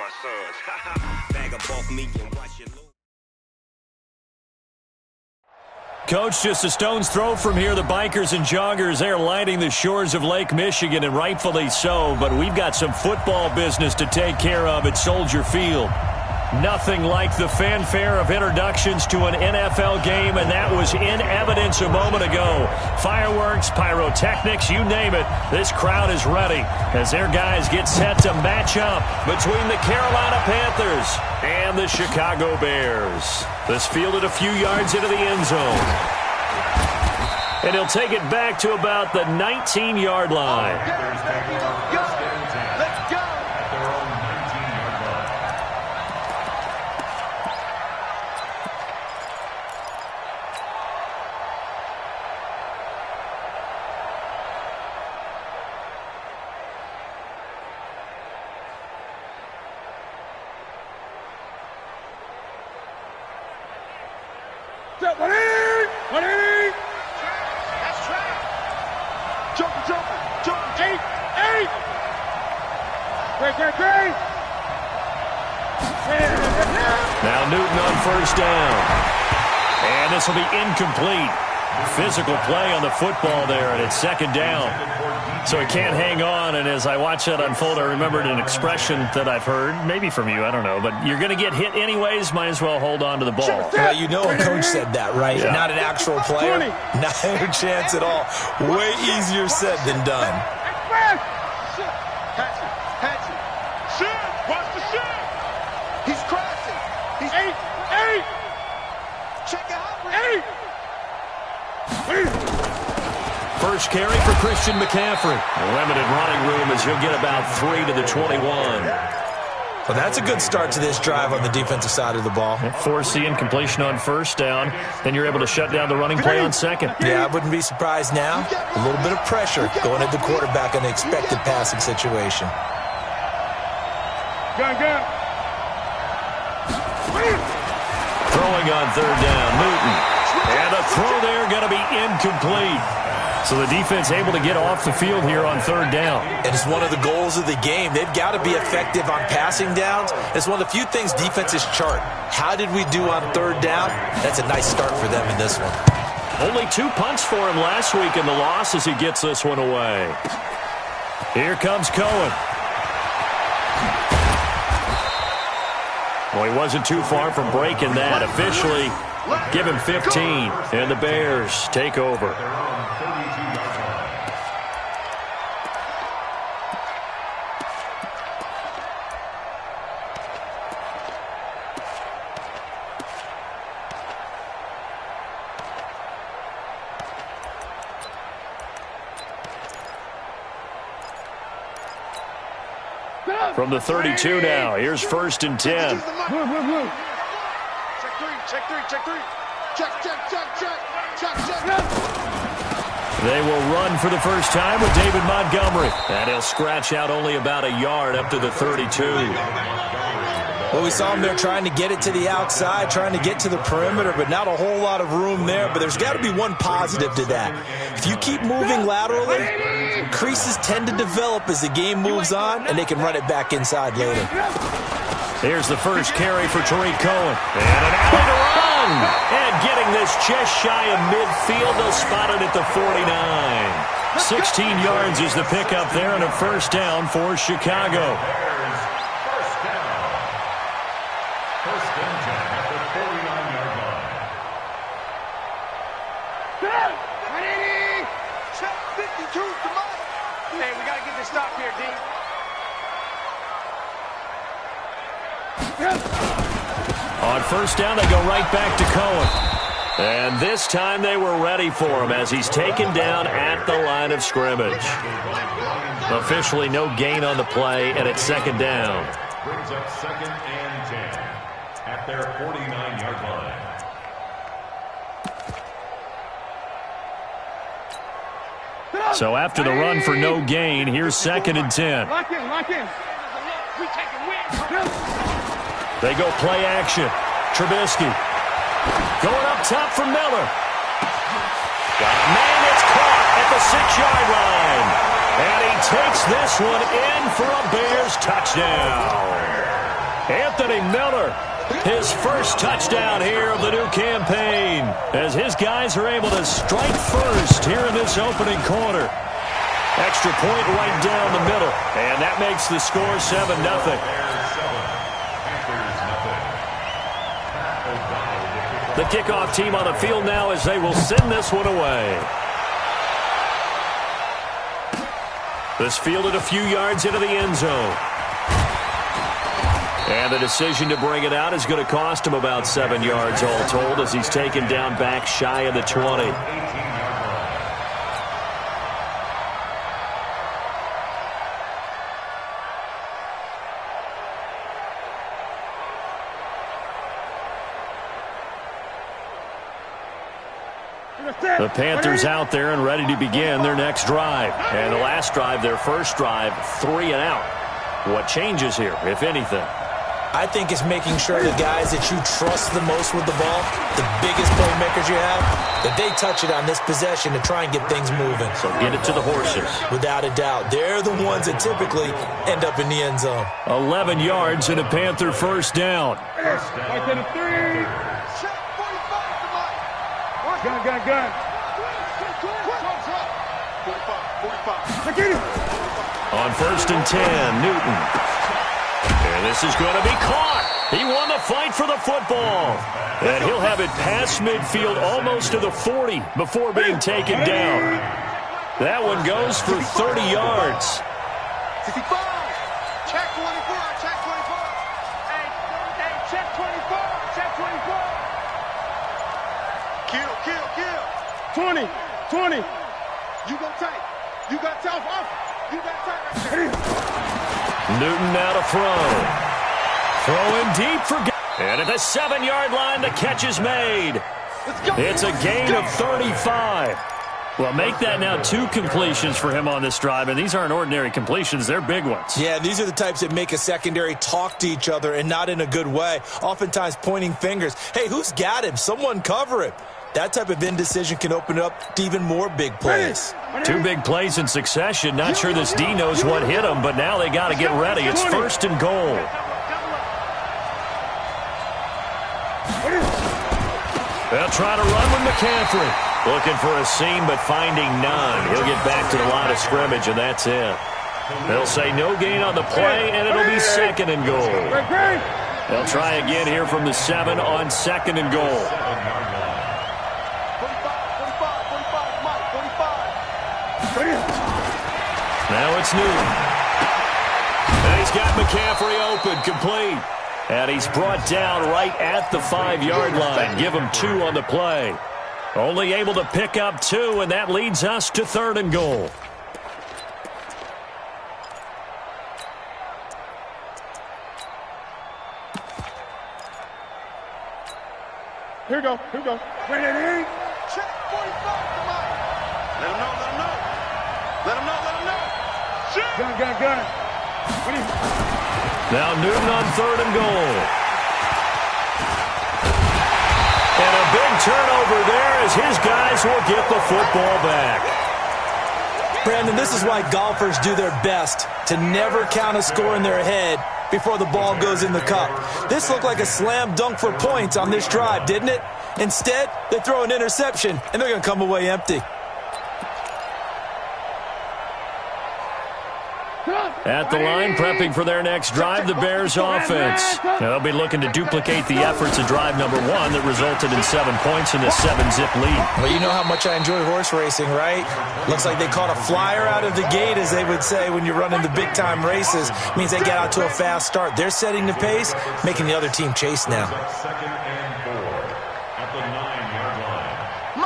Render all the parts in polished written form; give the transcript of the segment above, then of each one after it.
my sons. Bag of both me and watch it. Coach, just a stone's throw from here, the bikers and joggers, they're lining the shores of Lake Michigan, and rightfully so, but we've got some football business to take care of at Soldier Field. Nothing like the fanfare of introductions to an NFL game, and that was in evidence a moment ago. Fireworks, pyrotechnics, you name it. This crowd is ready as their guys get set to match up between the Carolina Panthers and the Chicago Bears. This fielded a few yards into the end zone. And he'll take it back to about the 19-yard line. Let's go. Now Newton on first down. And this will be incomplete. Physical play on the football there, and it's second down. So he can't hang on, and as I watch that unfold, I remembered an expression that I've heard, maybe from you, I don't know, but you're going to get hit anyways, might as well hold on to the ball. Well, you know a coach said that, right? Yeah. Not an actual player. Not a chance at all. Way easier said than done. He's crossing. He's eight. Check out. First carry for Christian McCaffrey. Limited running room as he'll get about 3 to the 21. Well, that's a good start to this drive on the defensive side of the ball. Force the incompletion on first down. Then you're able to shut down the running play on second. Yeah, I wouldn't be surprised now. A little bit of pressure going at the quarterback in an expected passing situation. Throwing on third down, Newton. And a throw there going to be incomplete. So the defense able to get off the field here on third down. And it's one of the goals of the game. They've got to be effective on passing downs. It's one of the few things defenses chart. How did we do on third down? That's a nice start for them in this one. Only 2 punts for him last week in the loss as he gets this one away. Here comes Cohen. Well, he wasn't too far from breaking that. Officially, give him 15, and the Bears take over. From the 32 now, here's first and 10. Check three. Check. They will run for the first time with David Montgomery. And he'll scratch out only about a yard up to the 32. Well, we saw him there trying to get it to the outside, trying to get to the perimeter, but not a whole lot of room there. But there's got to be one positive to that. If you keep moving laterally, creases tend to develop as the game moves on, and they can run it back inside later. Here's the first carry for Tariq Cohen. And an alley to run. And getting this just shy of midfield, they'll spot it at the 49. 16 yards is the pickup there, and a first down for Chicago. Hey, we got to get this stop here, D. On first down, they go right back to Cohen. And this time they were ready for him as he's taken down at the line of scrimmage. Officially no gain on the play, and it's second down. Brings up second and 10 at their 49-yard line. So after the run for no gain, here's second and 10. Lock in. They go play action. Trubisky going up top for Miller. Man, it's caught at the 6-yard line. And he takes this one in for a Bears touchdown. Anthony Miller, his first touchdown here of the new campaign, as his guys are able to strike first here in this opening quarter. Extra point right down the middle, and that makes the score 7-0. The kickoff team on the field now as they will send this one away. This fielded a few yards into the end zone. And the decision to bring it out is going to cost him about 7 yards all told as he's taken down back shy of the 20. The Panthers out there and ready to begin their next drive. And the last drive, their first drive, 3 and out. What changes here, if anything? I think it's making sure the guys that you trust the most with the ball, the biggest playmakers you have, that they touch it on this possession to try and get things moving. So get it to the horses. Without a doubt. They're the ones that typically end up in the end zone. 11 yards and a Panther first down. Right to the 3. Gun. 45. On 1st and 10, Newton. And this is going to be caught. He won the fight for the football. And he'll have it past midfield almost to the 40 before being taken down. That one goes for 30 yards. 65. Check 24. Check 24. Hey, check 24. Check 24. Kill. 20. You go tight. You got tough off. You got tight. Newton now to throw. Throwing deep for... And at the 7-yard line, the catch is made. It's a gain of 35. Well, make that now 2 completions for him on this drive, and these aren't ordinary completions. They're big ones. Yeah, these are the types that make a secondary talk to each other and not in a good way, oftentimes pointing fingers. Hey, who's got him? Someone cover him. That type of indecision can open up to even more big plays. 2 big plays in succession. Not sure this D knows what hit him, but now they got to get ready. It's 1st and goal. They'll try to run with McCaffrey. Looking for a seam, but finding none. He'll get back to the line of scrimmage, and that's it. They'll say no gain on the play, and it'll be 2nd and goal. They'll try again here from the 7 on 2nd and goal. Now it's Newton. And he's got McCaffrey open, complete. And he's brought down right at the 5-yard line. Give him 2 on the play. Only able to pick up 2, and that leads us to 3rd and goal. Here we go. Wait, check 45. Come on. Let him know. Gun. Now Newton on 3rd and goal. And a big turnover there as his guys will get the football back. Brandon, this is why golfers do their best to never count a score in their head before the ball goes in the cup. This looked like a slam dunk for points on this drive, didn't it? Instead, they throw an interception, and they're going to come away empty. At the line, prepping for their next drive, the Bears offense. Now, they'll be looking to duplicate the efforts of drive number 1 that resulted in 7 points in the 7-zip lead. Well, you know how much I enjoy horse racing, right? Looks like they caught a flyer out of the gate, as they would say when you're running the big-time races. Means they get out to a fast start. They're setting the pace, making the other team chase now.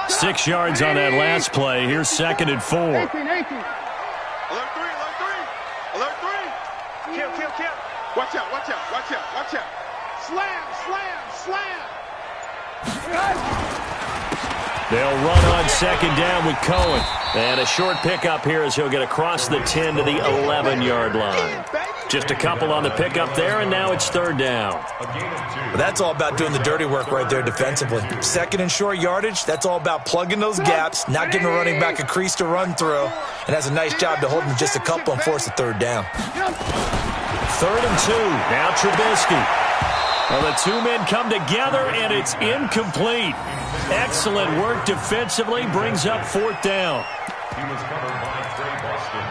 6 yards on that last play. Here's 2nd and 4. 18. Alert 3. Kill. Watch out. Slam. They'll run on 2nd down with Cohen. And a short pickup here as he'll get across the 10 to the 11-yard line. Just a couple on the pickup there, and now it's 3rd down. Well, that's all about doing the dirty work right there defensively. 2nd and short yardage, that's all about plugging those gaps, not giving a running back a crease to run through, and has a nice job to hold him just a couple and force a 3rd down. 3rd and 2. Now Trubisky. Well, the two men come together, and it's incomplete. Excellent work defensively. Brings up 4th down. He was covered by Trey Boston.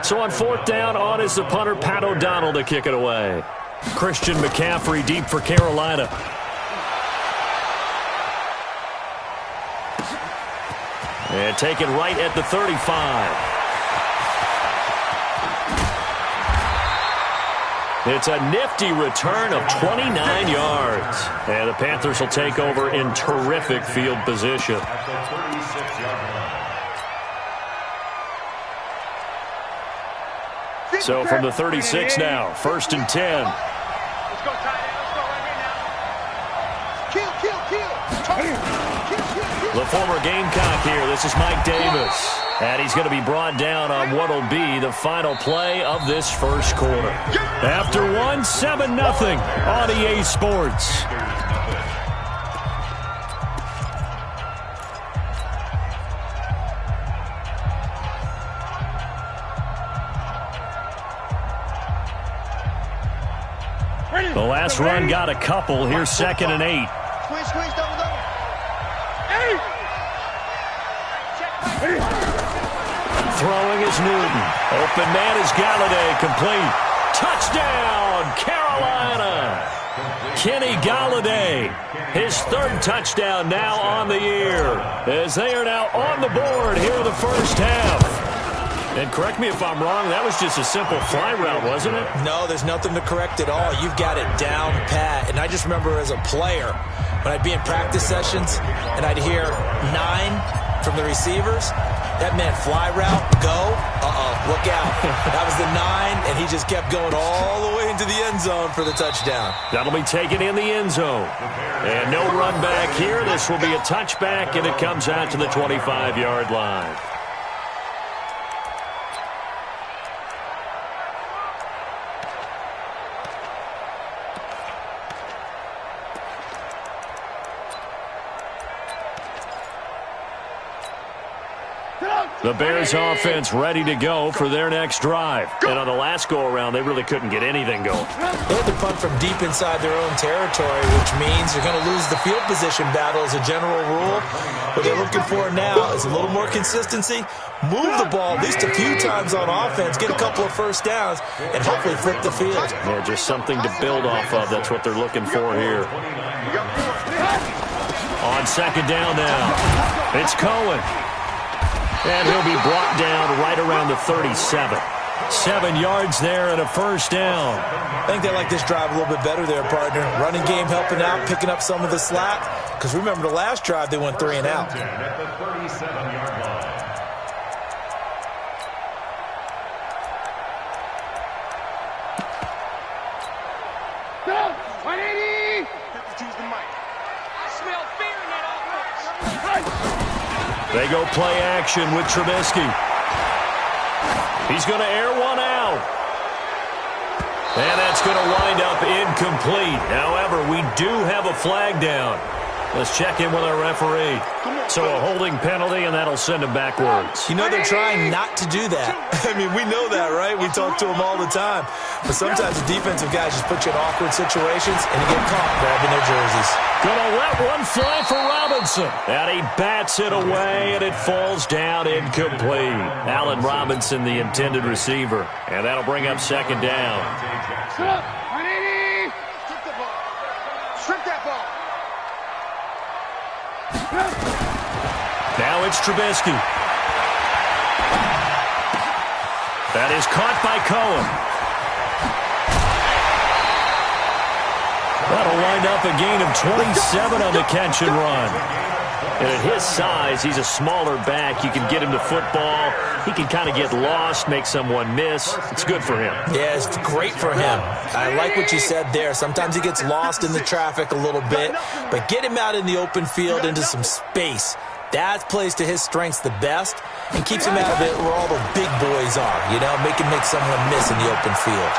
So on 4th down, on is the punter, Pat O'Donnell, to kick it away. Christian McCaffrey deep for Carolina. And taken right at the 35. It's a nifty return of 29 yards. And the Panthers will take over in terrific field position. At the 36-yard line. So from the 36 now, 1st and 10. Let's go, tight end. Let's go right here now. Kill. The former Gamecock here. This is Mike Davis. And he's going to be brought down on what will be the final play of this first quarter. After 7-0 on EA Sports. The last run got a couple. Here's 2nd and 8. Squeeze, double. Throwing is Newton. Open man is Galladay. Complete. Touchdown, Carolina. Kenny Galladay. His 3rd touchdown now on the year. As they are now on the board here in the first half. And correct me if I'm wrong, that was just a simple fly route, wasn't it? No, there's nothing to correct at all. You've got it down pat. And I just remember as a player, when I'd be in practice sessions and I'd hear 9 from the receivers, that meant fly route, go, look out. That was the 9, and he just kept going all the way into the end zone for the touchdown. That'll be taken in the end zone. And no run back here. This will be a touchback, and it comes out to the 25-yard line. The Bears offense ready to go for their next drive. And on the last go-around, they really couldn't get anything going. They had to punt from deep inside their own territory, which means you're going to lose the field position battle as a general rule. What they're looking for now is a little more consistency, move the ball at least a few times on offense, get a couple of first downs, and hopefully flip the field. Yeah, just something to build off of. That's what they're looking for here. On 2nd down now, it's Cohen. And he'll be brought down right around the 37. 7 yards there and a first down. I think they like this drive a little bit better there, partner. Running game helping out, picking up some of the slack. Because remember the last drive, they went 3 and out. At the 37-yard line. Go! 180! Choose the mic. I smell fear in that offense. They go play action with Trubisky. He's going to air one out. And that's going to wind up incomplete. However, we do have a flag down. Let's check in with our referee. So a holding penalty, and that'll send him backwards. You know they're trying not to do that. I mean, we know that, right? We talk to them all the time. But sometimes the defensive guys just put you in awkward situations, and you get caught grabbing their jerseys. Gonna let one fly for Robinson. And he bats it away, and it falls down incomplete. Allen Robinson, the intended receiver. And that'll bring up 2nd down. 180! Strip the ball. Strip that ball. Now it's Trubisky. That is caught by Cohen. That'll wind up a gain of 27 on the catch and run. And at his size, he's a smaller back. You can get him to football. He can kind of get lost, make someone miss. It's good for him. Yeah, it's great for him. I like what you said there. Sometimes he gets lost in the traffic a little bit, but get him out in the open field into some space. That plays to his strengths the best and keeps him out of it where all the big boys are, you know, make someone miss in the open field.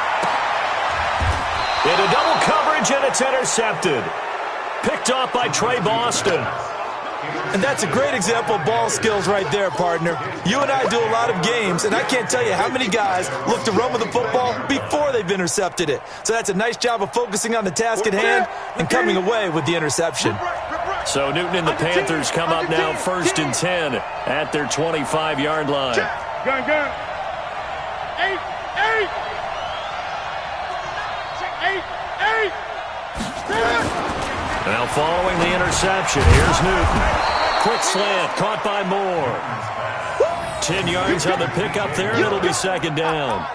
Into double coverage, and it's intercepted. Picked off by Trey Boston. And that's a great example of ball skills right there, partner. You and I do a lot of games, and I can't tell you how many guys look to run with the football before they've intercepted it. So that's a nice job of focusing on the task at hand and coming away with the interception. So Newton and the Panthers come up now 1st and 10 at their 25-yard line. Gun. 8. Now following the interception, here's Newton. Quick slant, caught by Moore. 10 yards on the pickup there, and it'll be 2nd down.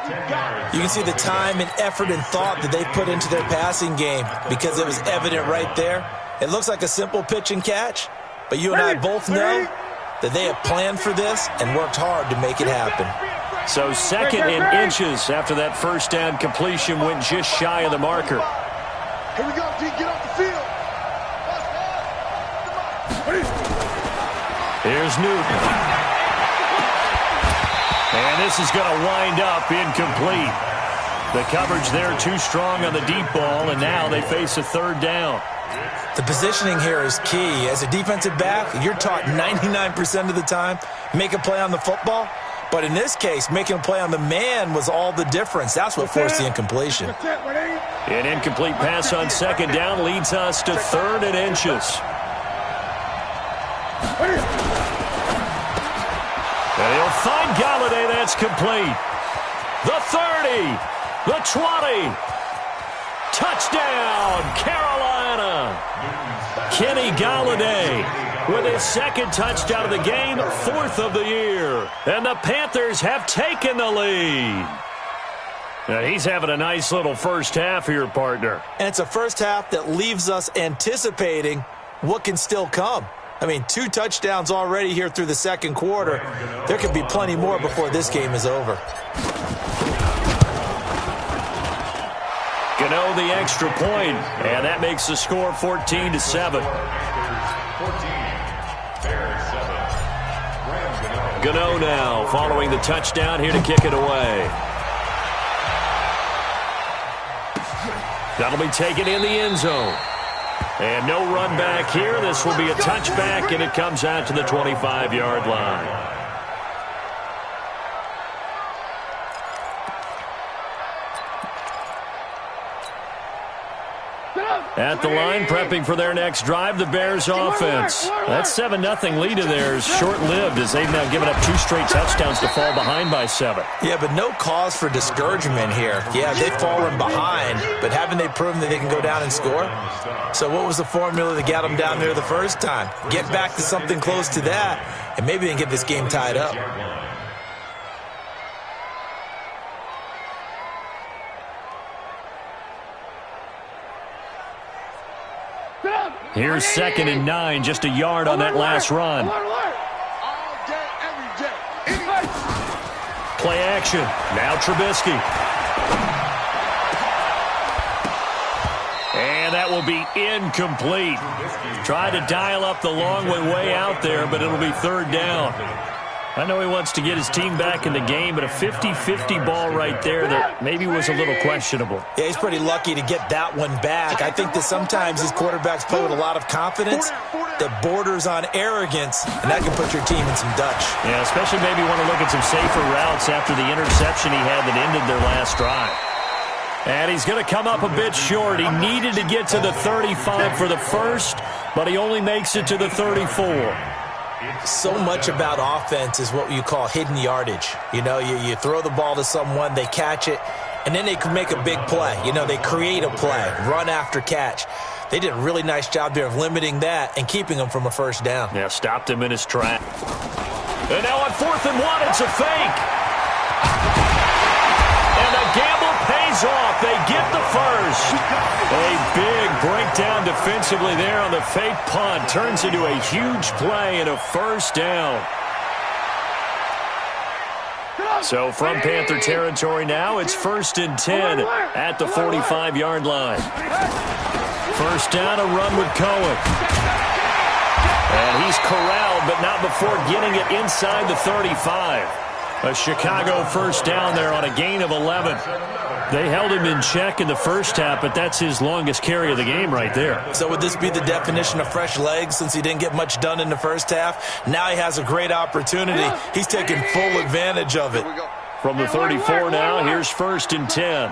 You can see the time and effort and thought that they put into their passing game because it was evident right there. It looks like a simple pitch and catch, but you and I both know that they have planned for this and worked hard to make it happen. So 2nd and inches after that 1st down completion went just shy of the marker. Here we go, D. Get off the field. Here's Newton. And this is going to wind up incomplete. The coverage there too strong on the deep ball, and now they face a 3rd down. The positioning here is key. As a defensive back, you're taught 99% of the time, make a play on the football. But in this case, making a play on the man was all the difference. That's what forced the incompletion. An incomplete pass on 2nd down leads us to 3rd and inches. And he'll find Galladay. That's complete. The 30. The 20. Touchdown, Carolina. Kenny Galladay with his 2nd touchdown of the game, 4th of the year. And the Panthers have taken the lead. Now he's having a nice little first half here, partner. And it's a first half that leaves us anticipating what can still come. I mean, 2 touchdowns already here through the 2nd quarter. There could be plenty more before this game is over. Gano the extra point, and that makes the score 14-7. Gano now following the touchdown here to kick it away. That'll be taken in the end zone. And no run back here. This will be a touchback, and it comes out to the 25-yard line. At the line, prepping for their next drive, the Bears offense. That 7-0 lead of theirs short-lived as they've now given up 2 straight touchdowns to fall behind by 7. Yeah, but no cause for discouragement here. Yeah, they've fallen behind, but haven't they proven that they can go down and score? So what was the formula that got them down there the first time? Get back to something close to that, and maybe they can get this game tied up. Here's 2nd and 9, just a yard on that last run. Play action. Now Trubisky. And that will be incomplete. Tried to dial up the long way out there, but it'll be 3rd down. I know he wants to get his team back in the game, but a 50-50 ball right there that maybe was a little questionable. Yeah, he's pretty lucky to get that one back. I think that sometimes these quarterbacks play with a lot of confidence that borders on arrogance, and that can put your team in some Dutch. Yeah, especially maybe want to look at some safer routes after the interception he had that ended their last drive. And he's going to come up a bit short. He needed to get to the 35 for the first, but he only makes it to the 34. So much about offense is what you call hidden yardage. You know, you throw the ball to someone, they catch it, and then they can make a big play. You know, they create a play, run after catch. They did a really nice job there of limiting that and keeping him from a first down. Yeah, stopped him in his track. And now on 4th and 1, it's a fake. And the gamble pays off. They get the first. A big breakdown defensively there on the fake punt. Turns into a huge play and a first down. So from Panther territory now, it's 1st and 10 at the 45-yard line. First down, a run with Cohen. And he's corralled, but not before getting it inside the 35. A Chicago first down there on a gain of 11. They held him in check in the first half, but that's his longest carry of the game right there. So would this be the definition of fresh legs since he didn't get much done in the first half? Now he has a great opportunity. He's taking full advantage of it. From the 34 now, here's 1st and 10.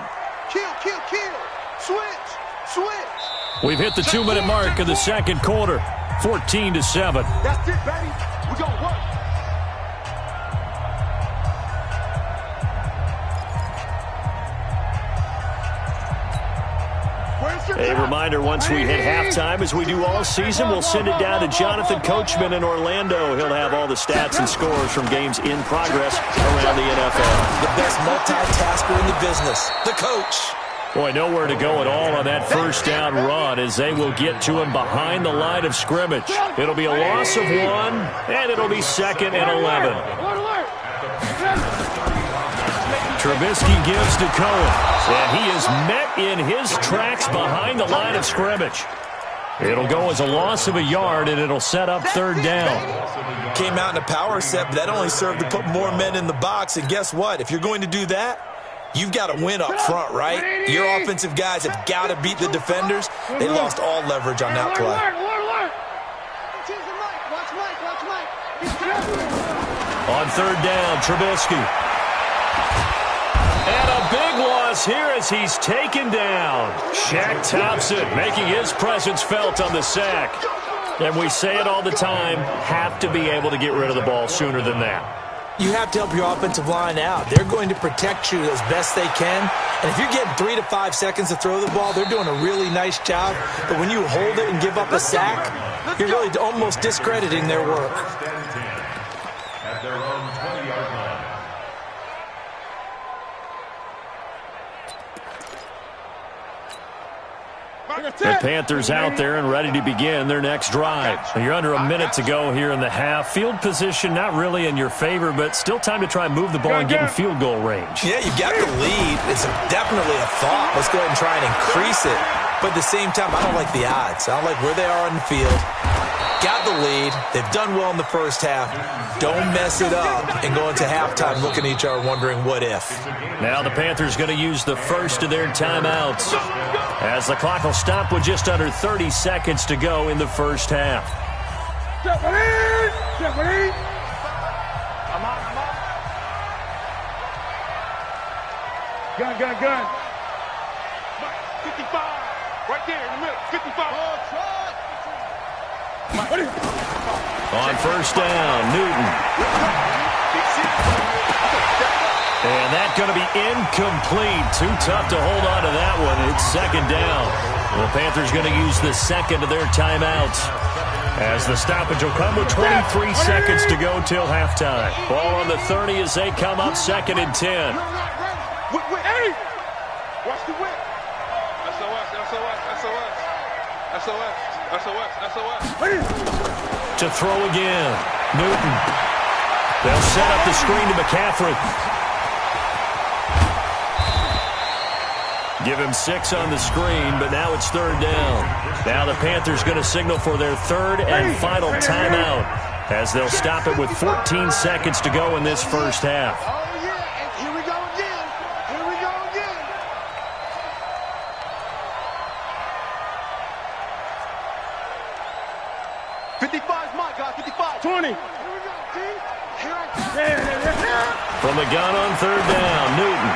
Kill. Switch. We've hit the 2-minute mark in the second quarter. 14-7. That's it, baby. We're going to work. A reminder, once we hit halftime, as we do all season, we'll send it down to Jonathan Coachman in Orlando. He'll have all the stats and scores from games in progress around the NFL. The best multitasker in the business, the coach. Boy, nowhere to go at all on that first down run as they will get to him behind the line of scrimmage. It'll be a loss of 1, and it'll be 2nd and 11. Trubisky gives to Cohen, and he is met in his tracks behind the line of scrimmage. It'll go as a loss of a yard, and it'll set up 3rd down. Came out in a power set, but that only served to put more men in the box. And guess what? If you're going to do that, you've got to win up front, right? Your offensive guys have got to beat the defenders. They lost all leverage on that play. On 3rd down, Trubisky. And a big loss here as he's taken down. Shaq Thompson making his presence felt on the sack. And we say it all the time, have to be able to get rid of the ball sooner than that. You have to help your offensive line out. They're going to protect you as best they can. And if you're getting 3 to 5 seconds to throw the ball, they're doing a really nice job. But when you hold it and give up a sack, you're really almost discrediting their work. At their own 20-yard line. The Panthers out there and ready to begin their next drive. You're under a minute to go here in the half. Field position not really in your favor, but still time to try and move the ball and get in field goal range. Yeah, you've got the lead. It's definitely a thought. Let's go ahead and try and increase it. But at the same time, I don't like the odds. I don't like where they are on the field. Got the lead. They've done well in the first half. Don't mess it up and go into halftime looking at each other wondering what if. Now the Panthers going to use the first of their timeouts as the clock will stop with just under 30 seconds to go in the first half. Gun. 55. Right there in the middle. 55. On first down, Newton. And that's going to be incomplete. Too tough to hold on to that one. It's 2nd down. The Panthers going to use the second of their timeouts as the stoppage will come with 23 seconds to go till halftime. Ball on the 30 as they come up 2nd and 10. Hey! Watch the whip. SOS. To throw again. Newton. They'll set up the screen to McCaffrey. Give him 6 on the screen, but now it's 3rd down. Now the Panthers going to signal for their 3rd and final timeout as they'll stop it with 14 seconds to go in this first half. Oh, yeah. And here we go again. 55's my guy. 55. 20. Here we go, T. From the gun on 3rd down, Newton.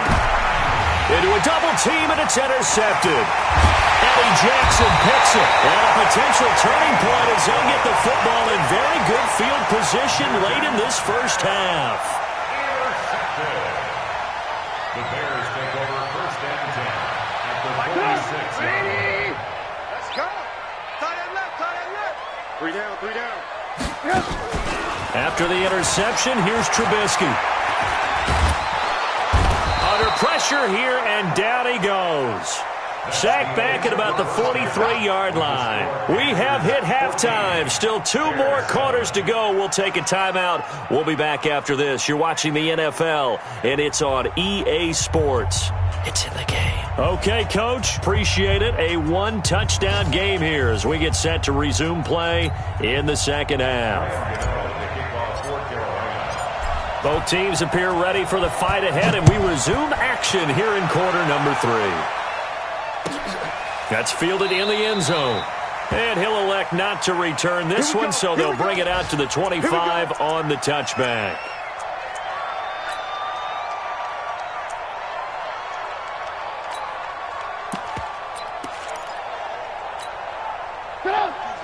Into a double team, and it's intercepted. Eddie Jackson picks it. And a potential turning point as they'll get the football in very good field position late in this first half. Intercepted. The Bears take over 1st and 10 at the 46-yard line. Let's go. Tight end left. 3 down. After the interception, here's Trubisky. Under pressure here, and down he goes. Sacked back at about the 43-yard line. We have hit halftime. Still 2 more quarters to go. We'll take a timeout. We'll be back after this. You're watching the NFL, and it's on EA Sports. It's in the game. Okay, Coach. Appreciate it. A 1-touchdown game here as we get set to resume play in the second half. Both teams appear ready for the fight ahead, and we resume action here in quarter number 3. That's fielded in the end zone. And he'll elect not to return this one, so they'll bring it out to the 25 on the touchback.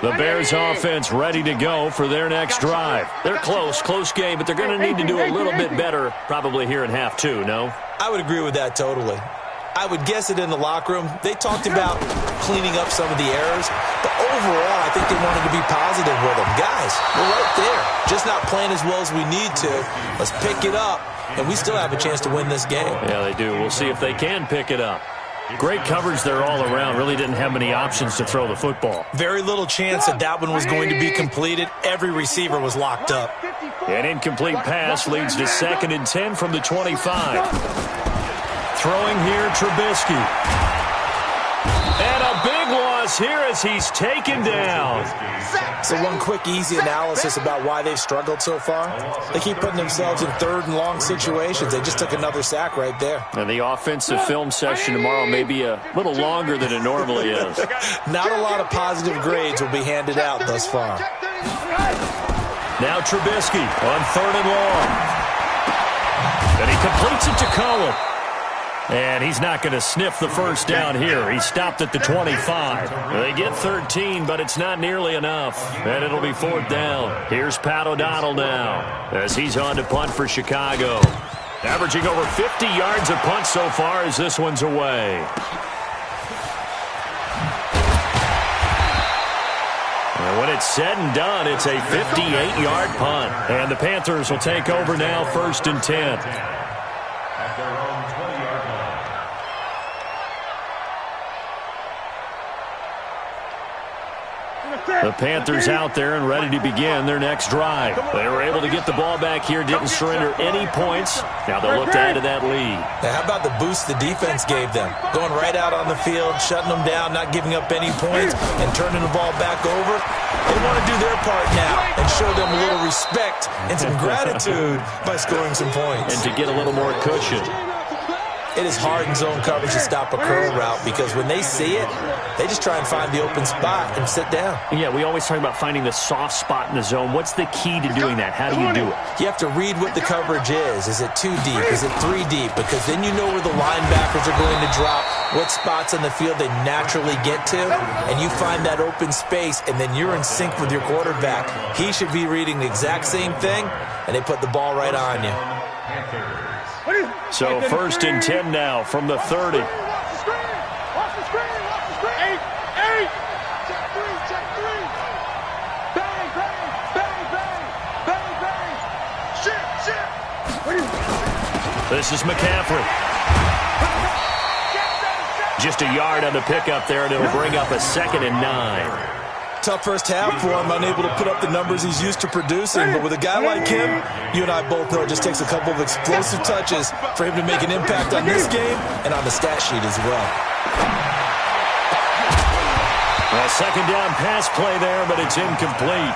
The Bears offense ready to go for their next drive. They're close game, but they're going to need to do a little bit better probably here in half 2, no? I would agree with that totally. I would guess it in the locker room. They talked about cleaning up some of the errors, but overall, I think they wanted to be positive with them. Guys, we're right there. Just not playing as well as we need to. Let's pick it up, and we still have a chance to win this game. Yeah, they do. We'll see if they can pick it up. Great coverage there all around. Really didn't have many options to throw the football. Very little chance that one was going to be completed. Every receiver was locked up. An incomplete pass leads to 2nd and 10 from the 25. Throwing here, Trubisky. And a big loss here as he's taken down. So one quick, easy analysis about why they've struggled so far. They keep putting themselves in 3rd and long situations. They just took another sack right there. And the offensive film session tomorrow may be a little longer than it normally is. Not a lot of positive grades will be handed out thus far. Now Trubisky on 3rd and long. And he completes it to Cohen. And he's not going to sniff the first down here. He stopped at the 25. They get 13, but it's not nearly enough. And it'll be 4th down. Here's Pat O'Donnell now as he's on to punt for Chicago. Averaging over 50 yards a punt so far as this one's away. And when it's said and done, it's a 58-yard punt. And the Panthers will take over now, 1st and 10. At their own 20-yard line. The Panthers out there and ready to begin their next drive. They were able to get the ball back here, didn't surrender any points. Now they'll look to add to that lead. Now, how about the boost the defense gave them? Going right out on the field, shutting them down, not giving up any points, and turning the ball back over. They want to do their part now and show them a little respect and some gratitude by scoring some points. And to get a little more cushion. It is hard in zone coverage to stop a curl route because when they see it, they just try and find the open spot and sit down. Yeah, we always talk about finding the soft spot in the zone. What's the key to doing that? How do you do it? You have to read what the coverage is. Is it 2 deep? Is it 3 deep? Because then you know where the linebackers are going to drop, what spots on the field they naturally get to, and you find that open space, and then you're in sync with your quarterback. He should be reading the exact same thing, and they put the ball right on you. So 1st and 10 now from the 30. Watch the screen. Watch the screen. Watch the screen. 8. Check 3. Check 3. Bang, bang, bang, bang, bang, bang. Shit. This is McCaffrey. Just a yard on the pickup there, and it'll bring up a 2nd and 9. Tough first half for him, unable to put up the numbers he's used to producing. But with a guy like him, you and I both know it just takes a couple of explosive touches for him to make an impact on this game and on the stat sheet as well. Well, 2nd down pass play there, but it's incomplete.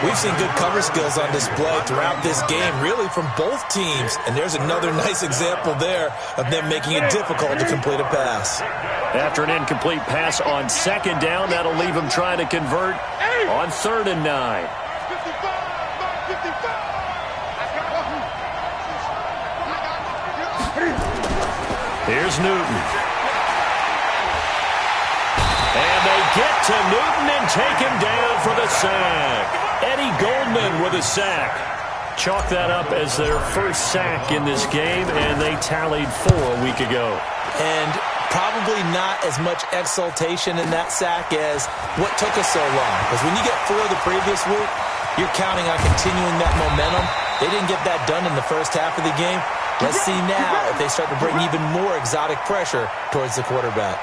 We've seen good cover skills on display throughout this game, really from both teams. And there's another nice example there of them making it difficult to complete a pass. After an incomplete pass on 2nd down, that'll leave them trying to convert on 3rd and 9. 55. Here's Newton. And they get to Newton and take him down for the sack. Eddie Goldman with a sack. Chalk that up as their first sack in this game, and they tallied 4 a week ago. And probably not as much exultation in that sack as what took us so long. Because when you get 4 the previous week, you're counting on continuing that momentum. They didn't get that done in the first half of the game. Let's see now if they start to bring even more exotic pressure towards the quarterback.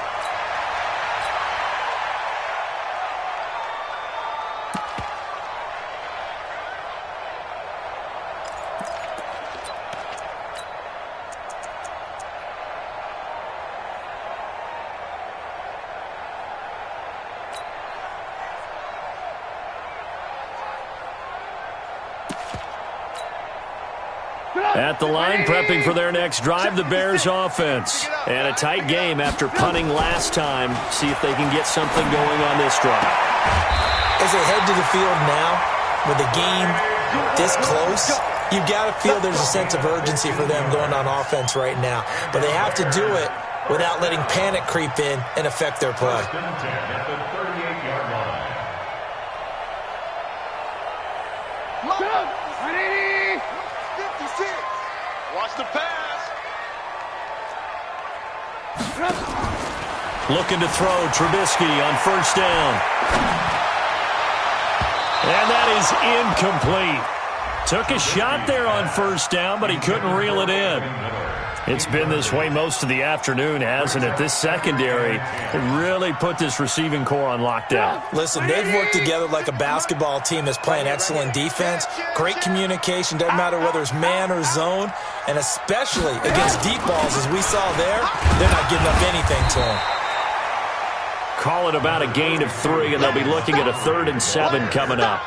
At the line, prepping for their next drive, the Bears offense. And a tight game after punting last time. See if they can get something going on this drive. As they head to the field now, with the game this close, you've got to feel there's a sense of urgency for them going on offense right now. But they have to do it without letting panic creep in and affect their play. At the 38-yard line. Watch the pass. Looking to throw, Trubisky on first down. And that is incomplete. Took a shot there on first down, but he couldn't reel it in. It's been this way most of the afternoon, hasn't it? This secondary really put this receiving core on lockdown. Listen, they've worked together like a basketball team that's playing excellent defense. Great communication, doesn't matter whether it's man or zone. And especially against deep balls, as we saw there, they're not giving up anything to them. Call it about a gain of 3, and they'll be looking at a 3rd and 7 coming up.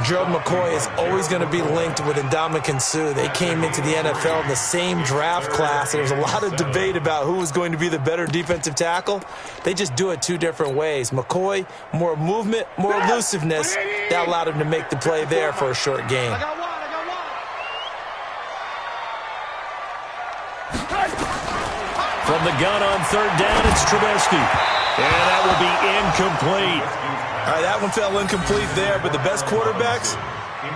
Gerald McCoy is always going to be linked with Ndamukong Suh. They came into the NFL in the same draft class. There was a lot of debate about who was going to be the better defensive tackle. They just do it two different ways. McCoy, more movement, more elusiveness. That allowed him to make the play there for a short gain. From the gun on 3rd down, it's Trubisky. And that will be incomplete. All right, that one fell incomplete there, but the best quarterbacks,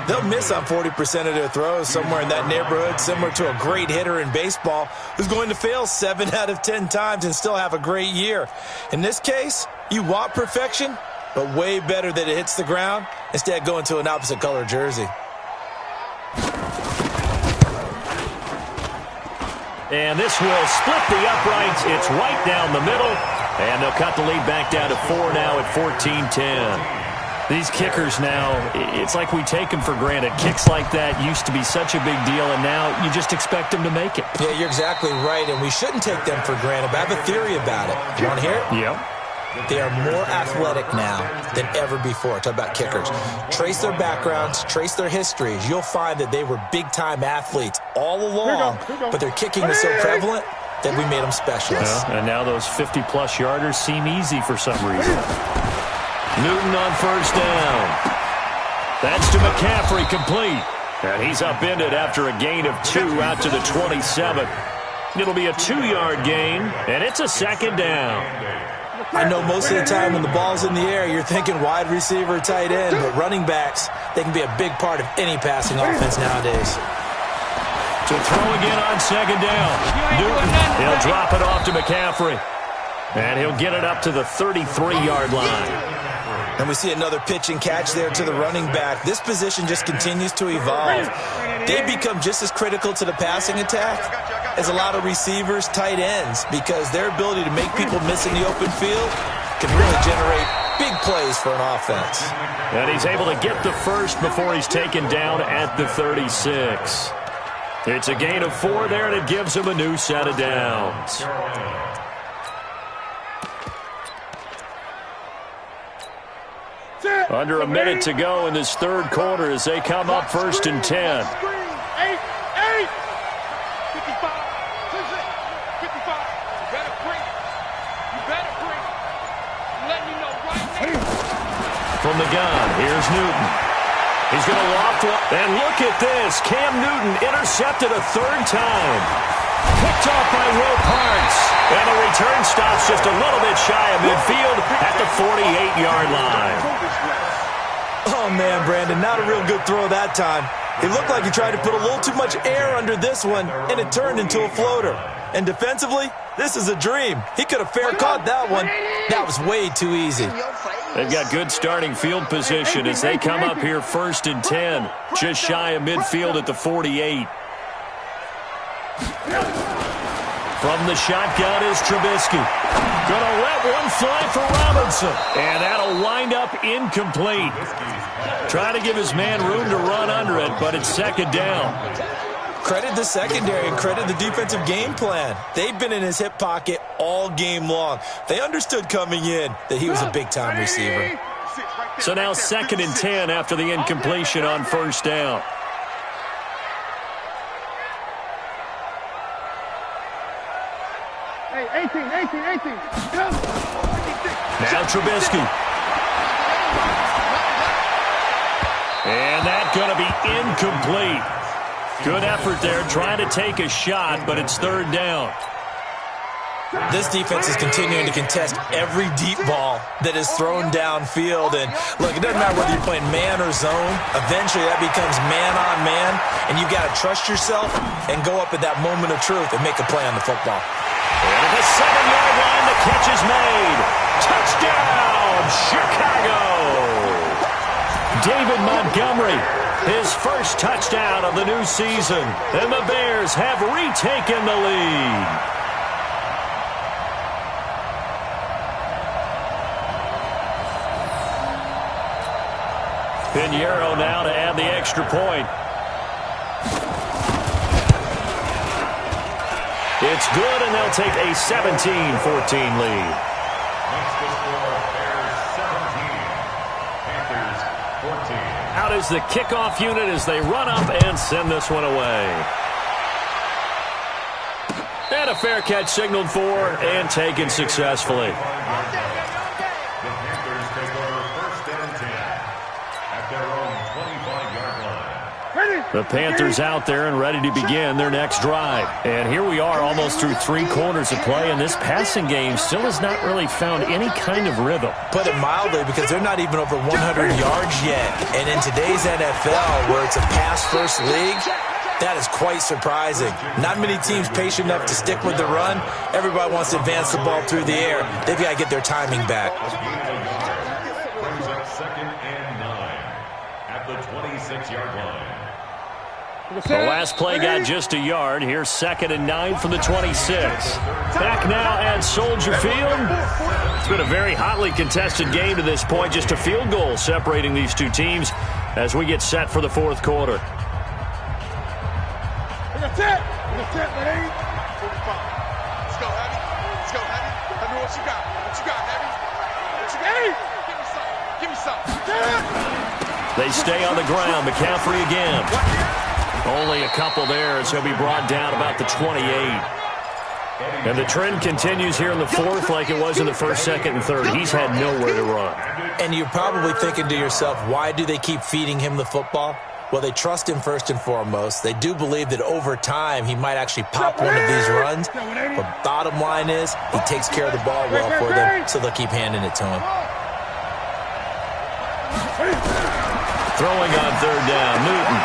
they'll miss on 40% of their throws, somewhere in that neighborhood, similar to a great hitter in baseball who's going to fail 7 out of 10 times and still have a great year. In this case, you want perfection, but way better that it hits the ground instead of going to an opposite color jersey. And this will split the uprights. It's right down the middle. And they'll cut the lead back down to 4 now at 14-10. These kickers now, it's like we take them for granted. Kicks like that used to be such a big deal, and now you just expect them to make it. Yeah, you're exactly right, and we shouldn't take them for granted, but I have a theory about it. You want to hear it? Yep. They are more athletic now than ever before. Talk about kickers. Trace their backgrounds, trace their histories. You'll find that they were big-time athletes all along, but their kicking was so prevalent that we made them specialists. Yeah, and now those 50-plus yarders seem easy for some reason. Newton on first down. That's to McCaffrey, complete. And he's upended after a gain of 2 out to the 27. It'll be a 2-yard gain, and it's a 2nd down. I know most of the time when the ball's in the air, you're thinking wide receiver, tight end, but running backs, they can be a big part of any passing offense nowadays. To throw again on 2nd down. Newton, he'll drop it off to McCaffrey. And he'll get it up to the 33-yard line. And we see another pitch and catch there to the running back. This position just continues to evolve. They become just as critical to the passing attack as a lot of receivers, tight ends, because their ability to make people miss in the open field can really generate big plays for an offense. And he's able to get the first before he's taken down at the 36. It's a gain of 4 there, and it gives him a new set of downs. Under a minute to go in this 3rd quarter as they come up 1st and 10. 8, 55, 55. You better break. You better break. Let me know right now. From the gun, here's Newton. He's going to loft one. And look at this. Cam Newton intercepted a 3rd time. Picked off by Will Parks. And the return stops just a little bit shy of midfield at the 48-yard line. Oh, man, Brandon, not a real good throw that time. It looked like he tried to put a little too much air under this one, and it turned into a floater. And defensively, this is a dream. He could have fair caught that one. That was way too easy. They've got good starting field position as they come up here 1st and 10, just shy of midfield at the 48. From the shotgun is Trubisky. Gonna let one fly for Robinson. And that'll wind up incomplete. Trying to give his man room to run under it, but it's 2nd down. Credit the secondary and credit the defensive game plan. They've been in his hip pocket all game long. They understood coming in that he was a big-time receiver. So now 2nd and 10 after the incompletion on 1st down. Hey, 18. Now Trubisky. And that's going to be incomplete. Good effort there, trying to take a shot, but it's third down. This defense is continuing to contest every deep ball that is thrown downfield. And, look, it doesn't matter whether you're playing man or zone. Eventually, that becomes man-on-man, and you've got to trust yourself and go up at that moment of truth and make a play on the football. And at the 7-yard line, the catch is made. Touchdown, Chicago! David Montgomery, his first touchdown of the new season. And the Bears have retaken the lead. Pinheiro now to add the extra point. It's good, and they'll take a 17-14 lead. Makes the score Bears 17, Panthers 14. Out is the kickoff unit as they run up and send this one away. And a fair catch signaled for and taken successfully. The Panthers take over first and 10 at their own 25-yard line. The Panthers out there and ready to begin their next drive. And here we are almost through 3 quarters of play, and this passing game still has not really found any kind of rhythm. Put it mildly, because they're not even over 100 yards yet. And in today's NFL, where it's a pass-first league, that is quite surprising. Not many teams patient enough to stick with the run. Everybody wants to advance the ball through the air. They've got to get their timing back. Brings up second and 9 at the 26-yard line. The last play got just a yard. Here's second and 9 from the 26. Back now at Soldier Field. It's been a very hotly contested game to this point. Just a field goal separating these two teams as we get set for the fourth quarter. Let's go, Heavy. Let's go, Heavy. Let me know what you got. What you got, Heavy? What you got? Give me some. They stay on the ground. McCaffrey again. Only a couple there, as he'll be brought down about the 28. And the trend continues here in the fourth like it was in the first, second, and third. He's had nowhere to run. And you're probably thinking to yourself, why do they keep feeding him the football? Well, they trust him first and foremost. They do believe that over time he might actually pop one of these runs. But bottom line is he takes care of the ball well for them, so they'll keep handing it to him. Throwing on third down, Newton.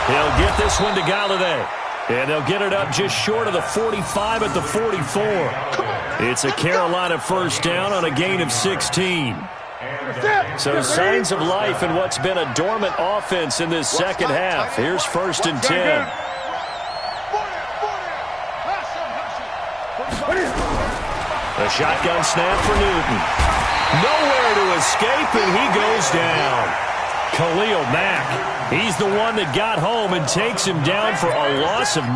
He'll get this one to Galladay. And they'll get it up just short of the 45 at the 44. It's a Carolina first down on a gain of 16. So signs of life in what's been a dormant offense in this second half. Here's first and 10. A shotgun snap for Newton. Nowhere to escape, and he goes down. Khalil Mack, he's the one that got home and takes him down for a loss of 9.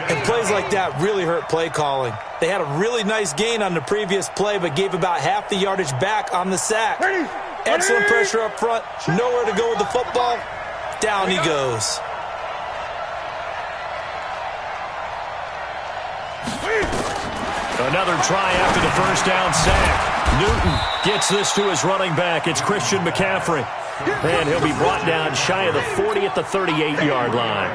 And plays like that really hurt play calling. They had a really nice gain on the previous play, but gave about half the yardage back on the sack. Excellent pressure up front. Nowhere to go with the football. Down he goes. Another try after the first down sack. Newton gets this to his running back. It's Christian McCaffrey. And he'll be brought down shy of the 40 at the 38-yard line.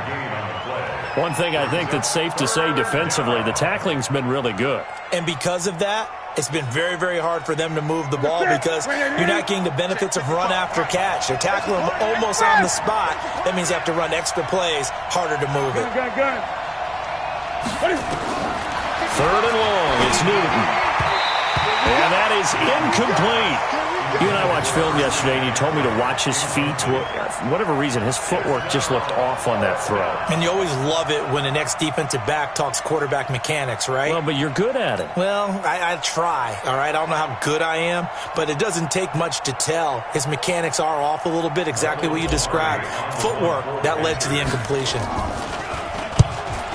One thing I think that's safe to say defensively, the tackling's been really good. And because of that, it's been very, very hard for them to move the ball because you're not getting the benefits of run after catch. They're tackling them almost on the spot. That means you have to run extra plays, harder to move it. Third and long, it's Newton. And that is incomplete. You and I watched film yesterday, and you told me to watch his feet. For whatever reason, his footwork just looked off on that throw. And you always love it when the next defensive back talks quarterback mechanics, right? Well, but you're good at it. Well, I try, all right? I don't know how good I am, but it doesn't take much to tell. His mechanics are off a little bit, exactly what you described. Footwork, that led to the incompletion.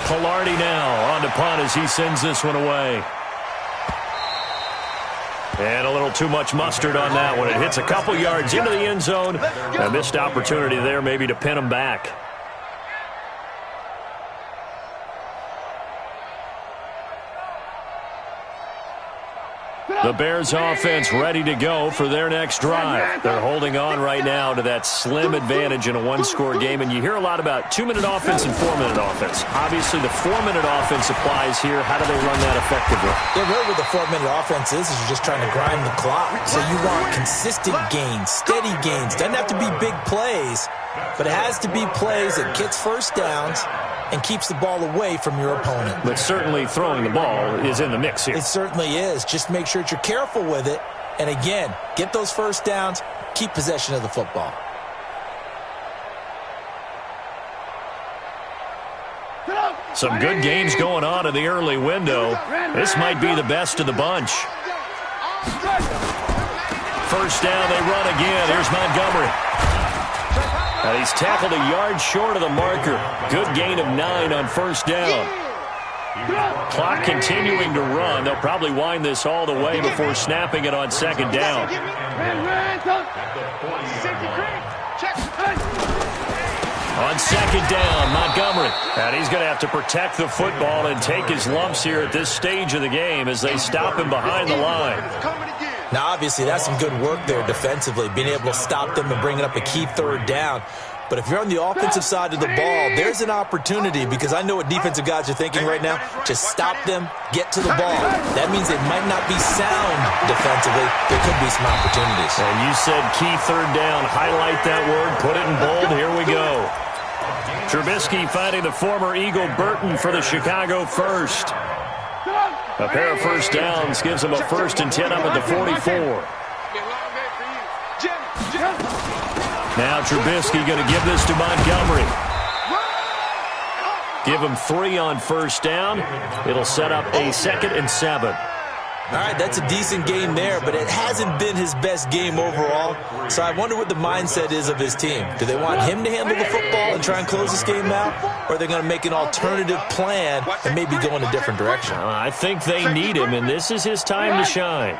Pilardi now on to punt as he sends this one away. And a little too much mustard on that one. It hits a couple yards into the end zone. A missed opportunity there maybe to pin him back. The Bears offense ready to go for their next drive. They're holding on right now to that slim advantage in a one-score game, and you hear a lot about 2-minute offense and 4-minute offense. Obviously, the 4-minute offense applies here. How do they run that effectively? Yeah, really what the 4-minute offense is you're just trying to grind the clock. So you want consistent gains, steady gains. Doesn't have to be big plays, but it has to be plays that gets first downs and keeps the ball away from your opponent. But certainly throwing the ball is in the mix here. It certainly is. Just make sure that you're careful with it. And again, get those first downs, keep possession of the football. Some good games going on in the early window. This might be the best of the bunch. First down, they run again. Here's Montgomery. And he's tackled a yard short of the marker. Good gain of 9 on first down. Clock continuing to run. They'll probably wind this all the way before snapping it on second down. On second down, Montgomery. And he's going to have to protect the football and take his lumps here at this stage of the game as they stop him behind the line. Now, obviously, that's some good work there defensively, being able to stop them and bringing up a key third down. But if you're on the offensive side of the ball, there's an opportunity, because I know what defensive guys are thinking right now. Just stop them, get to the ball. That means they might not be sound defensively. There could be some opportunities. And you said key third down. Highlight that word. Put it in bold. Here we go. Trubisky finding the former Eagle Burton for the Chicago first. A pair of first downs gives him a 1st and 10 up at the 44. Now Trubisky going to give this to Montgomery. Give him 3 on first down. It'll set up a 2nd and 7. All right, that's a decent game there, but it hasn't been his best game overall. So I wonder what the mindset is of his team. Do they want him to handle the football and try and close this game out? Or are they going to make an alternative plan and maybe go in a different direction? I think they need him, and this is his time to shine.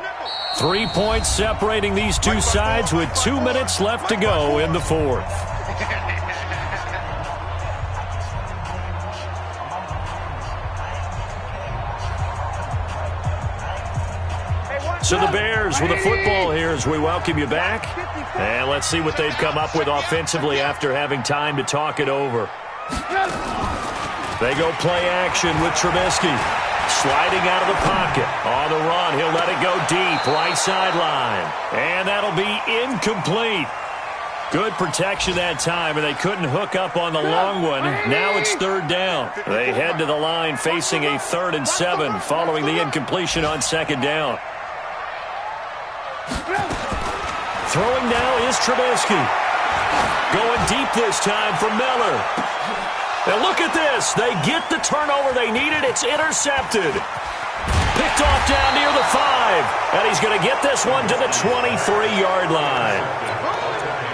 3 points separating these two sides with 2 minutes left to go in the fourth. So the Bears with the football here as we welcome you back. And let's see what they've come up with offensively after having time to talk it over. They go play action with Trubisky. Sliding out of the pocket. On the run, he'll let it go deep. Right sideline. And that'll be incomplete. Good protection that time, and they couldn't hook up on the long one. Now it's third down. They head to the line facing a 3rd and 7 following the incompletion on second down. Throwing now is Trubisky. Going deep this time for Miller. Now look at this. They get the turnover they needed. It's intercepted. Picked off down near the 5. And he's going to get this one to the 23-yard line.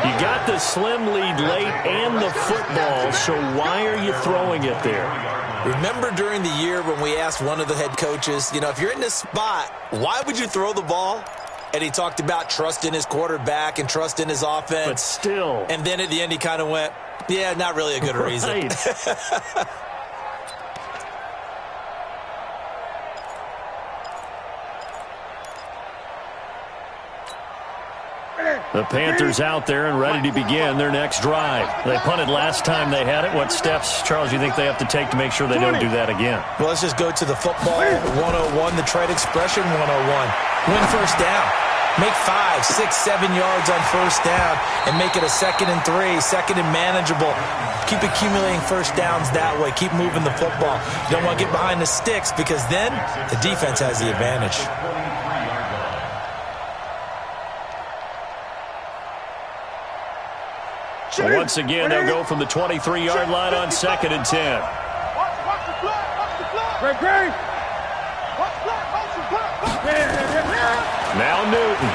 You got the slim lead late and the football, so why are you throwing it there? Remember during the year when we asked one of the head coaches, if you're in this spot, why would you throw the ball? And he talked about trust in his quarterback and trust in his offense. But still. And then at the end he kind of went, yeah, not really a good reason. Right. The Panthers out there and ready to begin their next drive. They punted last time they had it. What steps, Charles, you think they have to take to make sure they don't do that again? Well, let's just go to the football 101, the trade expression 101. Win first down. Make 5, 6, 7 yards on first down and make it a 2nd and 3, 2nd and manageable. Keep accumulating first downs that way. Keep moving the football. You don't want to get behind the sticks because then the defense has the advantage. So once again, they'll go from the 23-yard line on 2nd and 10. Now Newton.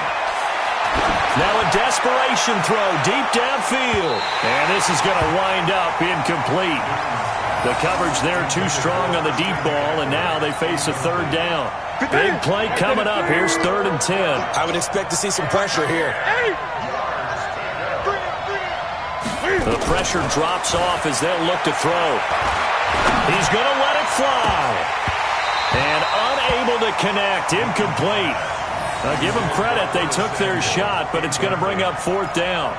Now a desperation throw deep downfield. And this is going to wind up incomplete. The coverage there too strong on the deep ball, and now they face a 3rd down. Big play coming up. Here's 3rd and 10. I would expect to see some pressure here. The pressure drops off as they'll look to throw. He's going to let it fly. And unable to connect. Incomplete. I'll give them credit. They took their shot, but it's going to bring up 4th down.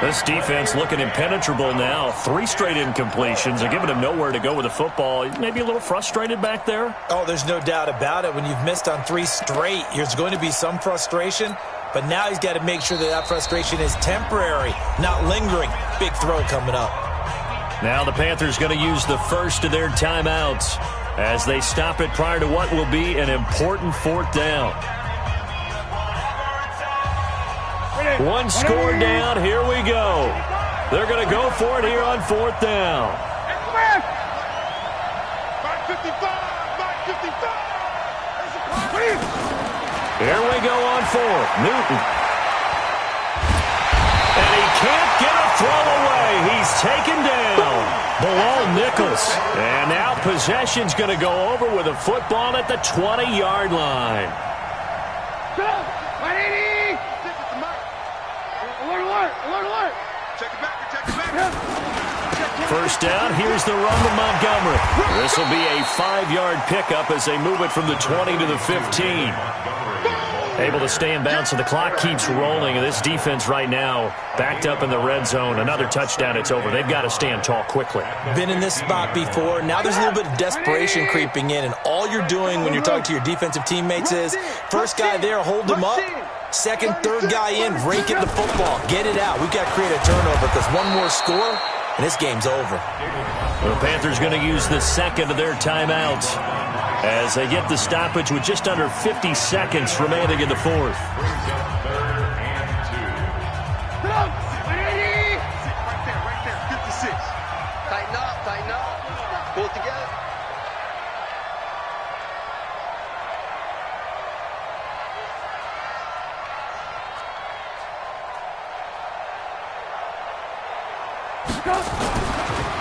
This defense looking impenetrable now. 3 straight incompletions. They're giving him nowhere to go with the football. He's maybe a little frustrated back there. Oh, there's no doubt about it. When you've missed on 3 straight, there's going to be some frustration. But now he's got to make sure that that frustration is temporary, not lingering. Big throw coming up. Now the Panthers going to use the first of their timeouts as they stop it prior to what will be an important 4th down. 1 score down. Here we go. They're going to go for it here on 4th down. 5:55. Here we go on 4th. Newton. And he can't get a throw away. He's taken down below Nichols. And now possession's going to go over with a football at the 20-yard line. Alert. Check it back. First down, here's the run to Montgomery. This will be a 5-yard pickup as they move it from the 20 to the 15. Able to stay in bounds, so the clock keeps rolling. And this defense right now backed up in the red zone. Another touchdown, it's over. They've got to stand tall quickly. Been in this spot before. Now there's a little bit of desperation creeping in. And all you're doing when you're talking to your defensive teammates is, first guy there, hold him up. Second, third guy in, rake it the football. Get it out. We've got to create a turnover because one more score, and this game's over. The Panthers going to use the second of their timeouts as they get the stoppage with just under 50 seconds remaining in the 4th. Right there. 56. Tighten up. Pull it together.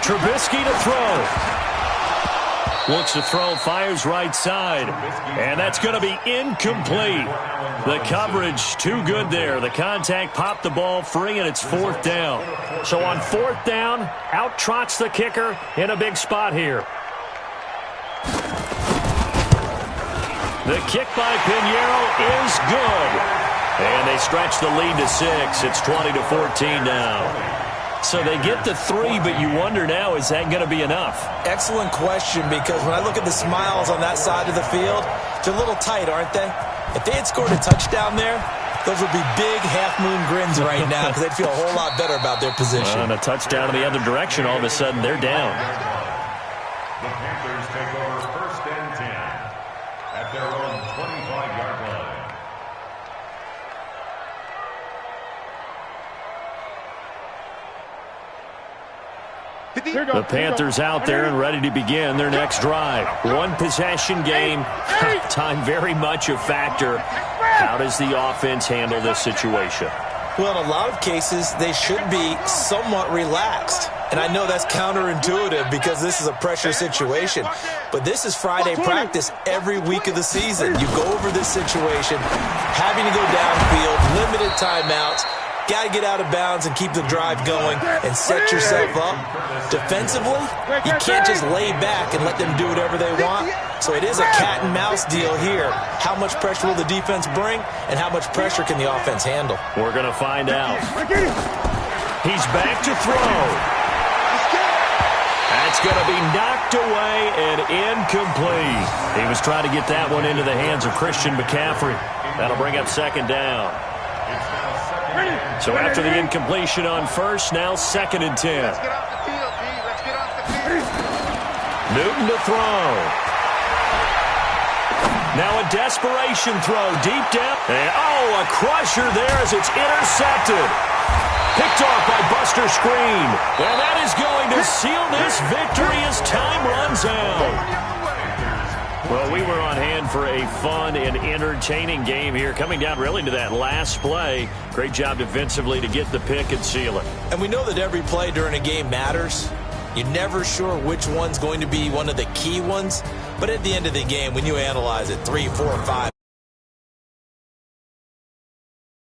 Trubisky to throw. Looks to throw, fires right side. And that's going to be incomplete. The coverage too good there. The contact popped the ball free, and it's 4th down. So on 4th down, out trots the kicker in a big spot here. The kick by Pinheiro is good. And they stretch the lead to 6. It's 20-14 now. So they get the 3, but you wonder now, is that going to be enough? Excellent question, because when I look at the smiles on that side of the field, they're a little tight, aren't they? If they had scored a touchdown there, those would be big half-moon grins right now because they'd feel a whole lot better about their position. And a touchdown in the other direction, all of a sudden, they're down. The Panthers take over 1st and 10 at their own 25-yard line. The Panthers out there and ready to begin their next drive. 1 possession game. Time very much a factor. How does the offense handle this situation? Well, in a lot of cases, they should be somewhat relaxed. And I know that's counterintuitive because this is a pressure situation. But this is Friday practice every week of the season. You go over this situation, having to go downfield, limited timeouts. Got to get out of bounds and keep the drive going and set yourself up. Defensively, you can't just lay back and let them do whatever they want. So it is a cat and mouse deal here. How much pressure will the defense bring, and how much pressure can the offense handle? We're going to find out. He's back to throw. That's going to be knocked away and incomplete. He was trying to get that one into the hands of Christian McCaffrey. That'll bring up 2nd down. So after the incompletion on 1st, now 2nd and 10. Let's get off the field, G. Let's get off the field. Newton to throw. Now a desperation throw deep down. And, a crusher there as it's intercepted. Picked off by Buster Screen. And that is going to seal this victory as time runs out. Well, we were on hand for a fun and entertaining game here, coming down really to that last play. Great job defensively to get the pick and seal it. And we know that every play during a game matters. You're never sure which one's going to be one of the key ones. But at the end of the game, when you analyze it, 3, 4, 5,